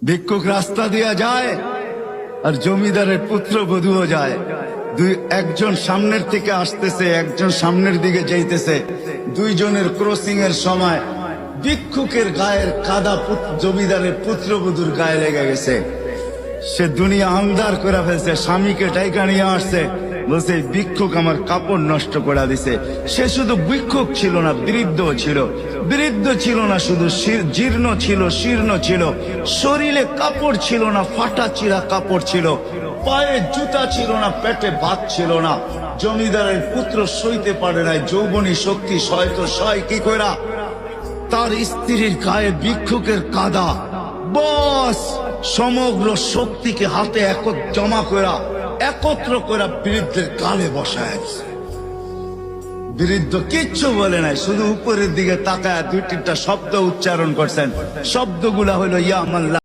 ভিক্ষুক রাস্তা দিয়া যায় আর জমিদারের পুত্রবধূও যায়। একজন সামনের থেকে আসতেছে, একজন সামনের দিকে যাইতেছে। দুইজনের ক্রসিং এর সময় ভিক্ষুকের গায়ের কাদা জমিদারের পুত্রবধূর গায়ে লেগে গেছে। সে দুনিয়া আন্দার করে ফেলছে, স্বামীকে টাইকা নিয়ে আসছে, বলছে ভিক্ষুক আমার কাপড় নষ্ট করে দিছে। সে শুধু ভিক্ষুক ছিল না, বৃদ্ধ ছিল। বৃদ্ধ ছিল না শুধু, জীর্ণ ছিল, শীর্ণ ছিল। শরীরে কাপড় ছিল না, ফাটা চিরা কাপড় ছিল। পায়ে জুতা ছিল না, পেটে ভাত ছিল না। জমিদারের পুত্র সইতে পারে নাই, যৌবনী শক্তি সয়তো সয় কি কইরা তার স্ত্রীর গায়ে ভিক্ষুকের কাদা। বস সমগ্র শক্তিকে হাতে জমা করা, একত্র করা বৃদ্ধের গালে বসায়। বৃদ্ধ কিচ্ছু বলে নাই, শুধু উপরের দিকে তাকায় দুই তিনটা শব্দ উচ্চারণ করছেন। শব্দগুলা হলো ইয়া আল্লাহ।